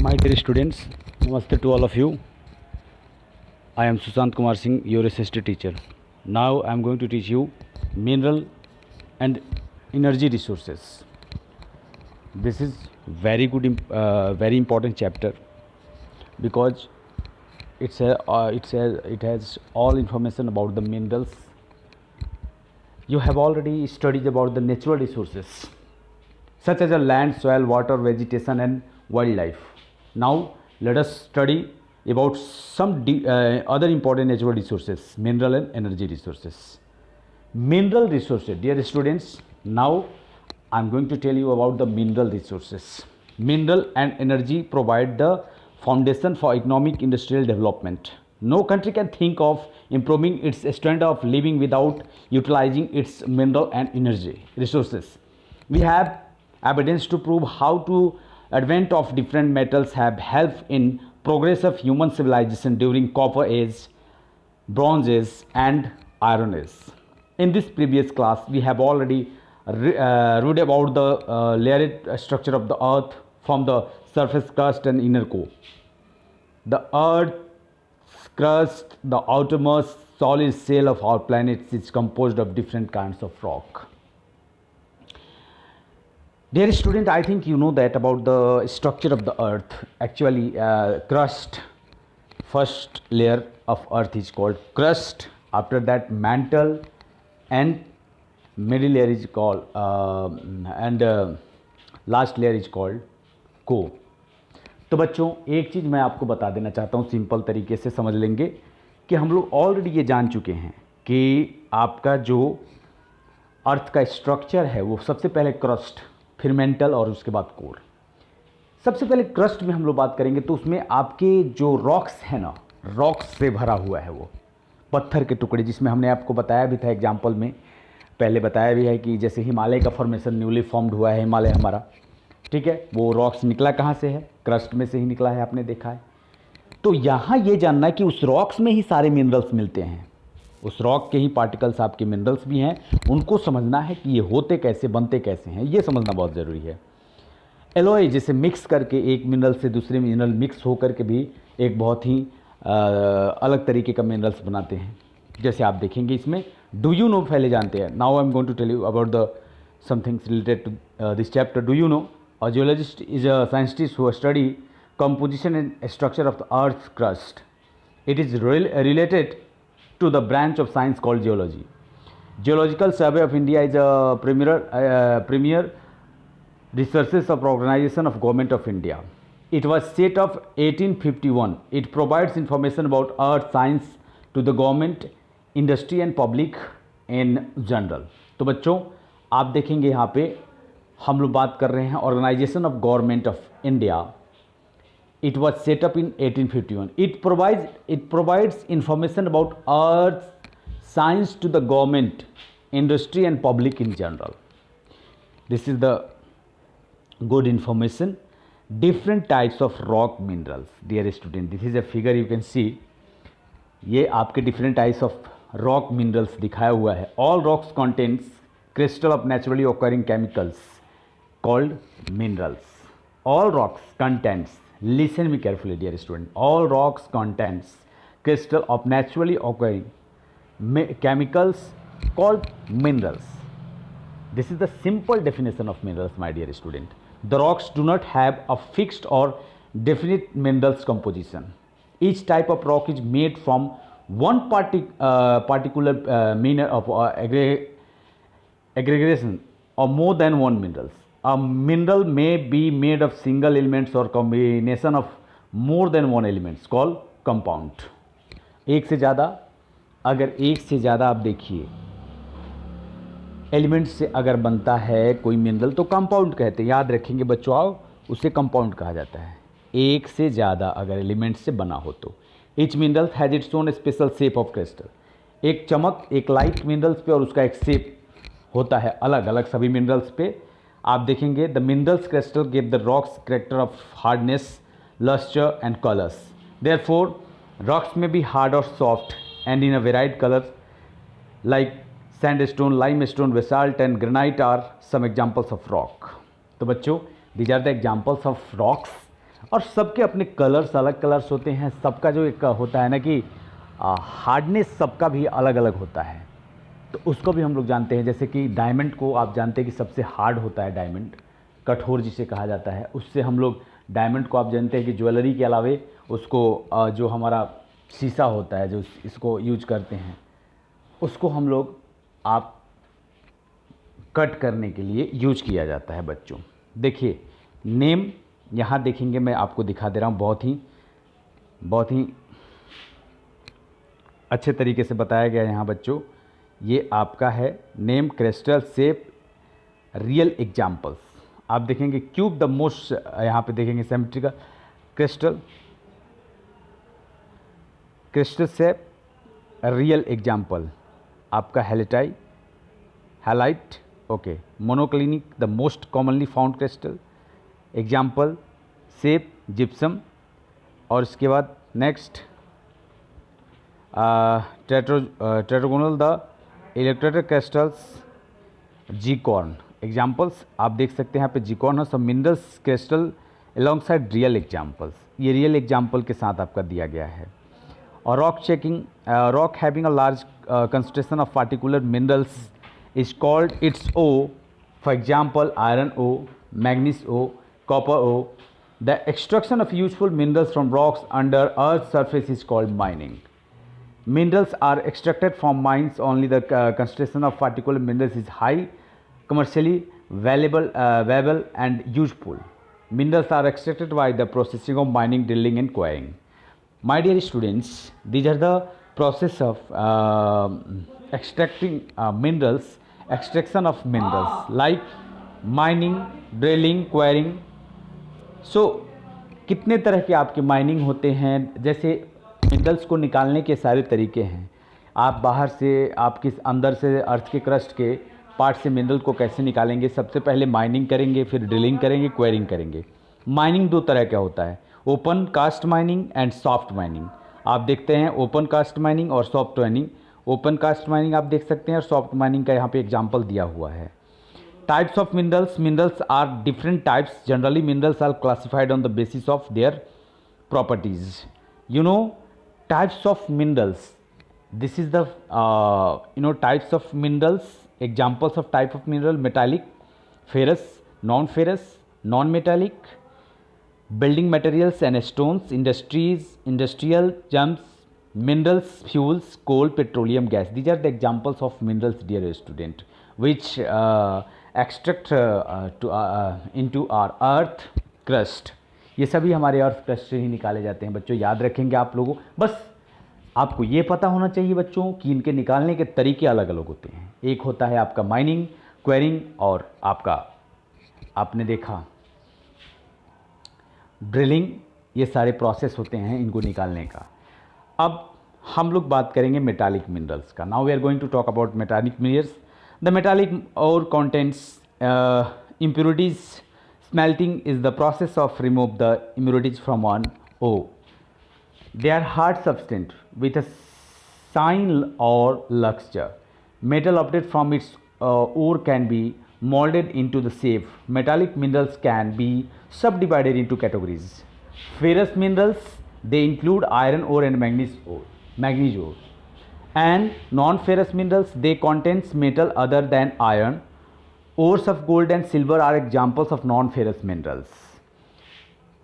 My dear students, Namaste to all of you. I am Sushant Kumar Singh, your SST teacher. Now I am going to teach you mineral and energy resources. This is very good, very important chapter because it has all information about the minerals. You have already studied about the natural resources such as a land, soil, water, vegetation and wildlife. Now let us study about some other important natural resources, mineral and energy resources. Mineral resources, dear students, now I am going to tell you about the mineral resources. Mineral and energy provide the foundation for economic industrial development. No country can think of improving its standard of living without utilizing its mineral and energy resources. We have evidence to prove how to advent of different metals have helped in progress of human civilization during copper age, bronze age and iron age. In this previous class we have already read about the layered structure of the earth from the surface crust and inner core. The earth's crust, the outermost solid shell of our planet, is composed of different kinds of rock. Dear student, I think you know that about the structure of the earth. Actually, crust, first layer of earth is called crust. After that, mantle, and middle layer is called last layer is called core. तो बच्चों, एक चीज़ मैं आपको बता देना चाहता हूँ, simple तरीके से समझ लेंगे कि हम लोग ऑलरेडी ये जान चुके हैं कि आपका जो अर्थ का स्ट्रक्चर है वो सबसे पहले क्रस्ट, फिर मेंटल और उसके बाद कोर. सबसे पहले क्रस्ट में हम लोग बात करेंगे तो उसमें आपके जो रॉक्स है ना, रॉक्स से भरा हुआ है वो पत्थर के टुकड़े, जिसमें हमने आपको बताया भी था एग्जाम्पल में, पहले बताया भी है कि जैसे हिमालय का फॉर्मेशन न्यूली फॉर्म्ड हुआ है हिमालय हमारा, ठीक है, वो रॉक्स निकला कहाँ से है, क्रस्ट में से ही निकला है, आपने देखा है. तो यहाँ ये जानना है कि उस रॉक्स में ही सारे मिनरल्स मिलते हैं, उस रॉक के ही पार्टिकल्स आपके मिनरल्स भी हैं, उनको समझना है कि ये होते कैसे, बनते कैसे हैं, ये समझना बहुत ज़रूरी है. एलॉय जैसे मिक्स करके एक मिनरल से दूसरे मिनरल मिक्स होकर के भी एक बहुत ही अलग तरीके का मिनरल्स बनाते हैं. जैसे आप देखेंगे इसमें, डू यू नो पहले जानते हैं. Now I am going to tell you about the somethings related to this chapter. Do you know a geologist is a scientist who study composition and structure of the earth's crust. It is related to the branch of science called geology. Geological Survey of India is a premier resources of organization of Government of India. It was set of 1851. It provides information about earth science to the government, industry and public in general. तो बच्चों आप देखेंगे यहाँ पे हम लोग बात कर रहे हैं organization of government of India. It was set up in 1851. It provides information about earth science to the government, industry and public in general. This is the good information. Different types of rock minerals. Dear student, this is a figure you can see. ये आपके different types of rock minerals दिखाया हुआ है. All rocks contains crystal of naturally occurring chemicals called minerals. All rocks contains, listen me carefully dear student, all rocks contains crystal of naturally occurring chemicals called minerals. This is the simple definition of minerals, my dear student. The rocks do not have a fixed or definite minerals composition. Each type of rock is made from one particular mineral of aggregation or more than one minerals. A mineral may be made of single elements or combination of more than one elements called compound. एक से ज़्यादा, अगर एक से ज़्यादा आप देखिए elements से अगर बनता है कोई मिनरल तो कंपाउंड कहते हैं. याद रखेंगे बच्चों, आओ उसे कंपाउंड कहा जाता है. एक से ज़्यादा अगर एलिमेंट्स से बना हो तो. Each mineral has its own special shape of crystal. एक चमक, एक लाइट मिनरल्स पे और उसका एक शेप होता है अलग अलग सभी मिनरल्स पे. आप देखेंगे the minerals crystal give the rocks character of hardness, lustre and colours. Therefore rocks में बी हार्ड और soft and in a varied colours like sandstone, limestone, basalt and granite are some examples of rock. तो बच्चों, these are the examples of rocks और सबके अपने colours, अलग colours होते हैं। सबका जो एक होता है ना कि हार्डनेस सबका भी अलग अलग होता है, तो उसको भी हम लोग जानते हैं। जैसे कि डायमंड को आप जानते हैं कि सबसे हार्ड होता है डायमंड, कठोर जिसे कहा जाता है। उससे हम लोग डायमंड को आप जानते हैं कि ज्वेलरी के अलावे उसको जो हमारा शीशा होता है जो इसको यूज करते हैं, उसको हम लोग आप कट करने के लिए यूज किया जाता है बच्चों। देखिए नेम यहाँ देखेंगे, मैं आपको दिखा दे रहा हूँ, बहुत ही अच्छे तरीके से बताया गया यहाँ बच्चों। ये आपका है name, crystal, shape, real examples. आप देखेंगे क्यूब द मोस्ट, यहाँ पे देखेंगे symmetrical, crystal shape, real example आपका halite, okay, monoclinic the most commonly found crystal, example shape gypsum, और इसके बाद नेक्स्ट टेट्रागोनल द इलेक्ट्रेटेड क्रिस्टल्स, जीकॉर्न। एग्जाम्पल्स आप देख सकते हैं यहाँ पे जीकॉर्न है, सब minerals crystal along side real examples, ये रियल एग्जाम्पल के साथ आपका दिया गया है। और rock checking, rock having a large concentration of particular minerals is called its O, for example iron O, manganese O, copper O. The extraction of useful minerals from rocks under earth's surface is called mining. Minerals are extracted from mines only the concentration of particular minerals is high, commercially valuable and useful. Minerals are extracted by the processing of mining, drilling and quarrying. My dear students, these are the process of extracting minerals, extraction of minerals like mining, drilling, quarrying. So कितने तरह के आपके mining होते हैं, जैसे minerals को निकालने के सारे तरीके हैं। आप बाहर से, आप किस अंदर से अर्थ के क्रस्ट के पार्ट से मिनरल को कैसे निकालेंगे, सबसे पहले माइनिंग करेंगे, फिर ड्रिलिंग करेंगे, क्वेरिंग करेंगे। माइनिंग दो तरह का होता है, open cast mining and soft mining. आप देखते हैं ओपन कास्ट माइनिंग और soft mining. Open cast mining आप देख सकते हैं और सॉफ्ट माइनिंग का यहाँ पे एग्जांपल दिया हुआ है। Types of minerals, minerals are different types, generally minerals are classified on the basis of their properties. You know types of minerals, this is the types of minerals, examples of type of mineral, metallic, ferrous, non metallic, building materials and stones, industrial gems, minerals, fuels, coal, petroleum gas. These are the examples of minerals, dear student, which extract into our earth crust. ये सभी हमारे earth crust से ही निकाले जाते हैं बच्चों, याद रखेंगे आप लोगों। बस आपको ये पता होना चाहिए बच्चों कि इनके निकालने के तरीके अलग अलग होते हैं। एक होता है आपका माइनिंग, क्वेरिंग, और आपका आपने देखा ड्रिलिंग। ये सारे प्रोसेस होते हैं इनको निकालने का। अब हम लोग बात करेंगे मेटालिक मिनरल्स का। Now we are going to talk about metallic minerals. The metallic और contents impurities. Smelting is the process of remove the impurities from one ore. They are hard substance with a shine or luster. Metal obtained from its ore can be molded into the shape. Metallic minerals can be subdivided into categories. Ferrous minerals, they include iron ore and manganese ore. And non-ferrous minerals, they contains metal other than iron. Ores of gold and silver are examples of non-ferrous minerals.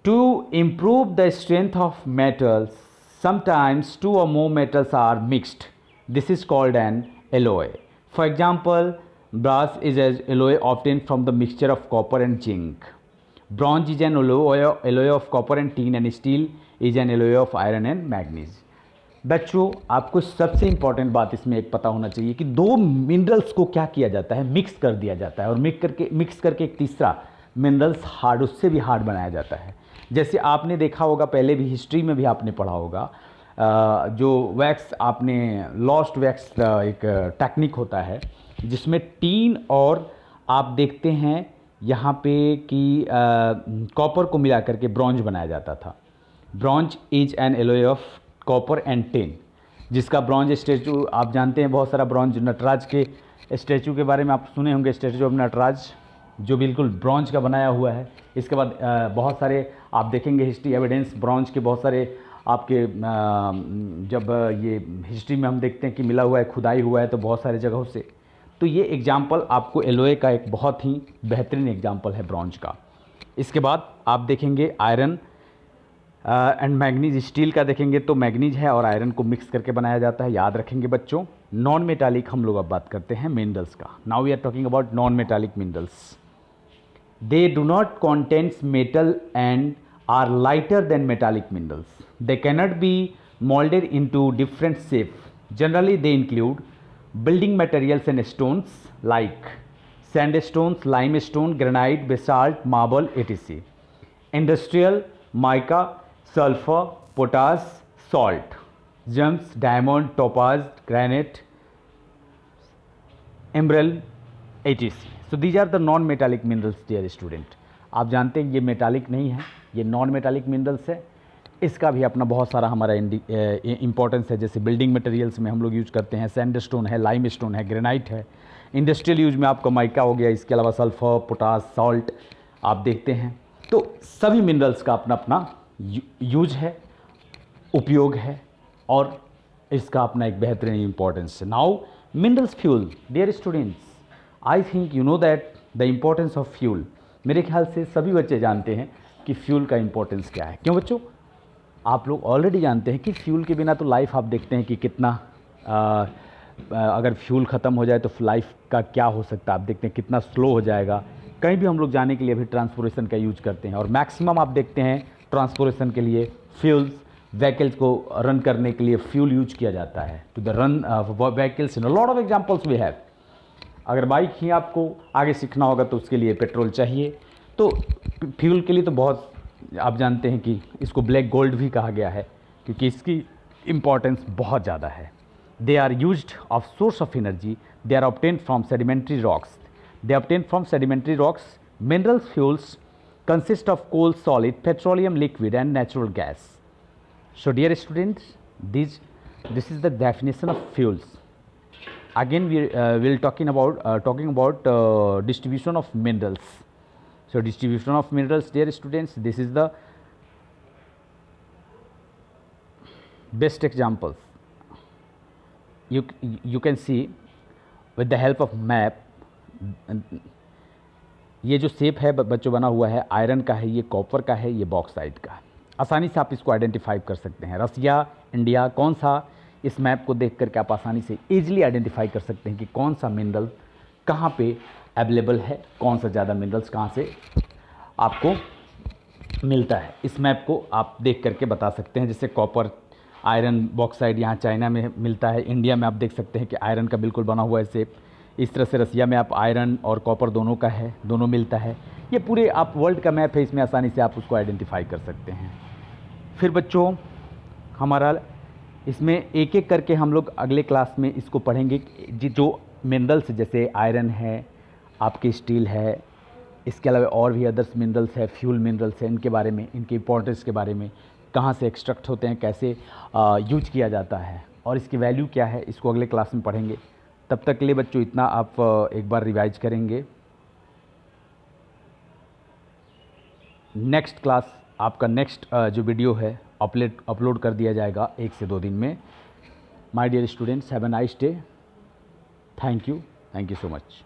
To improve the strength of metals, sometimes two or more metals are mixed. This is called an alloy. For example, brass is an alloy obtained from the mixture of copper and zinc. Bronze is an alloy of copper and tin, and steel is an alloy of iron and manganese. बच्चों आपको सबसे important बात इसमें एक पता होना चाहिए कि दो मिनरल्स को क्या किया जाता है, मिक्स कर दिया जाता है, और मिक्स करके एक तीसरा मिनरल्स हार्ड, उससे भी हार्ड बनाया जाता है। जैसे आपने देखा होगा, पहले भी हिस्ट्री में भी आपने पढ़ा होगा, जो वैक्स, आपने लॉस्ट वैक्स एक टेक्निक होता है जिसमें टीन और आप देखते हैं यहाँ पे कि कॉपर को मिला करके ब्रॉन्ज बनाया जाता था। Bronze is an alloy of copper and tin, जिसका ब्रॉन्ज स्टैचू आप जानते हैं, बहुत सारा ब्रॉन्ज, नटराज के स्टैचू के बारे में आप सुने होंगे, स्टैचू ऑफ नटराज, जो बिल्कुल ब्रॉन्ज का बनाया हुआ है। इसके बाद बहुत सारे आप देखेंगे हिस्ट्री एविडेंस ब्रॉन्ज के बहुत सारे आपके जब ये हिस्ट्री में हम देखते हैं कि मिला हुआ है, खुदाई हुआ है तो बहुत सारे जगहों से। तो ये एग्जाम्पल आपको एलोए का एक बहुत ही बेहतरीन एग्जाम्पल है ब्रॉन्ज का। इसके बाद आप देखेंगे आयरन एंड मैग्नीज, स्टील का देखेंगे तो मैग्नीज है और आयरन को मिक्स करके बनाया जाता है, याद रखेंगे बच्चों। नॉन मेटालिक हम लोग अब बात करते हैं मिनरल्स का। Now we are talking about non metallic minerals. They do not contains metal and are lighter than metallic minerals. They cannot be moulded into different shape. Generally they include building materials and stones like sandstones, limestone, granite, basalt, marble, etc. Industrial, mica, sulfur, potash, salt, gems, diamond, topaz, granite, emerald, etc. So these are the non-metallic minerals, dear student. आप जानते हैं ये metallic नहीं है, ये non metallic minerals है। इसका भी अपना बहुत सारा हमारा इंपॉर्टेंस है। जैसे बिल्डिंग मटेरियल्स में हम लोग यूज करते हैं, सैंडस्टोन है, लाइमस्टोन है, ग्रेनाइट है। इंडस्ट्रियल यूज में आपका माइका हो गया, इसके अलावा सल्फर, पोटास, सॉल्ट आप देखते हैं। तो सभी मिनरल्स का अपना अपना यूज है, उपयोग है और इसका अपना एक बेहतरीन इंपॉर्टेंस है। Now minerals fuel, dear students, I think you know that the importance of fuel. मेरे ख्याल से सभी बच्चे जानते हैं कि फ्यूल का इंपॉर्टेंस क्या है। क्यों बच्चों? आप लोग ऑलरेडी जानते हैं कि फ्यूल के बिना तो लाइफ आप देखते हैं कि कितना अगर फ्यूल ख़त्म हो जाए तो लाइफ का क्या हो सकता है। आप देखते हैं कितना स्लो हो जाएगा। कहीं भी हम लोग जाने के लिए अभी ट्रांसपोर्टेशन का यूज करते हैं और मैक्सिमम आप देखते हैं ट्रांसपोर्टेशन के लिए फ्यूल्स, व्हीकल्स को रन करने के लिए फ्यूल यूज किया जाता है to the run vehicles. In lot of examples we have. अगर बाइक ही आपको आगे सीखना होगा तो उसके लिए पेट्रोल चाहिए। तो फ्यूल के लिए तो बहुत आप जानते हैं कि इसको ब्लैक गोल्ड भी कहा गया है क्योंकि इसकी इम्पॉर्टेंस बहुत ज़्यादा है। They are used of source of energy. They are obtained from sedimentary rocks. They obtained from sedimentary rocks. Minerals fuels consist of coal solid, petroleum liquid and natural gas. So dear students, this is the definition of fuels. Again we will talking about distribution of minerals. So distribution of minerals, dear students, this is the best examples. You can see with the help of map. ये जो shape है बच्चों बना हुआ है, iron का है, ये कॉपर का है, ये बॉक्साइट का है। आसानी से आप इसको आइडेंटिफाई कर सकते हैं। रसिया, इंडिया, कौन सा, इस मैप को देख करके आप आसानी से ईजिली आइडेंटिफाई कर सकते हैं कि कौन सा मिनरल कहाँ पे अवेलेबल है, कौन सा ज़्यादा मिनरल्स कहाँ से आपको मिलता है। इस मैप को आप देख करके बता सकते हैं। जैसे कॉपर, आयरन, बॉक्साइट यहाँ चाइना में मिलता है। इंडिया में आप देख सकते हैं कि आयरन का बिल्कुल बना हुआ है शेप। इस तरह से रसिया में आप आयरन और कॉपर दोनों का है, दोनों मिलता है। ये पूरे आप वर्ल्ड का मैप है, इसमें आसानी से आप उसको आइडेंटिफाई कर सकते हैं। फिर बच्चों हमारा इसमें एक एक करके हम लोग अगले क्लास में इसको पढ़ेंगे। जो मिनरल्स जैसे आयरन है, आपकी स्टील है, इसके अलावा और भी अदर्स मिनरल्स है, फ्यूल मिनरल्स है, इनके बारे में, इनके इंपॉर्टेंस के बारे में, कहाँ से एक्सट्रैक्ट होते हैं, कैसे यूज किया जाता है और इसकी वैल्यू क्या है, इसको अगले क्लास में पढ़ेंगे। तब तक के लिए बच्चों इतना आप एक बार रिवाइज करेंगे। नेक्स्ट क्लास आपका नेक्स्ट जो वीडियो है अपलोड कर दिया जाएगा 1 से 2 दिन में। My dear students, have a nice day. Thank you so much.